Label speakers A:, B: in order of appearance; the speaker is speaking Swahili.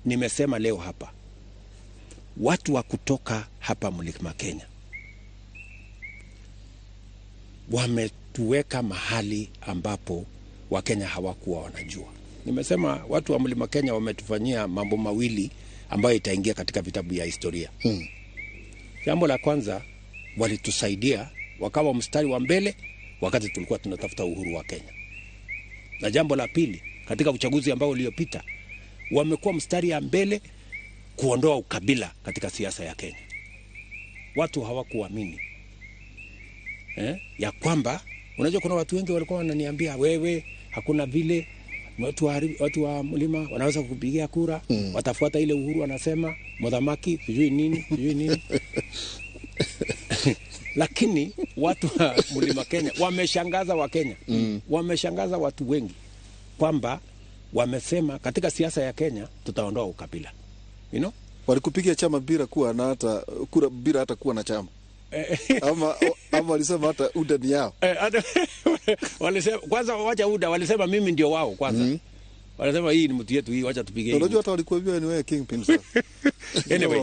A: nimesema leo hapa, watu wa kutoka hapa Mlima Kenya wametuweka mahali ambapo Wakenya hawakuwa wanajua. Nimesema watu wa Mlima Kenya wametufanyia mambo mawili ambayo itaingia katika vitabu ya historia. Jambo la kwanza, walitusaidia wakawa mstari wa mbele wakati tulikuwa tunatafuta uhuru wa Kenya. Na jambo la pili, katika uchaguzi ambao uliopita, wamekuwa mstari ya mbele kuondoa ukabila katika siasa ya Kenya. Watu hawakuamini ya kwamba, unajua kuna watu wengi walikuwa wananiambia, wewe hakuna vile watu wa mlima wanaweza kupigia kura, watafuata ile Uhuru anasema, mudhamaki sijui nini. Lakini watu wa Mlima Kenya wameshangaza wa Kenya. Wameshangaza watu wengi kwamba wamesema katika siasa ya Kenya tutaondoa ukabila. You know?
B: Walikupigia chama bila kuwa na hata kura, bila hata kuwa na chama. ama walisema hata UDA ni yao.
A: Walisema kwanza wacha UDA, walisema mimi ndio wao kwanza. Walisema hii ni mtu yetu, hii wacha tupige hii.
B: Unajua hata walikuambia ni wewe kingpin sasa.
A: Anyway,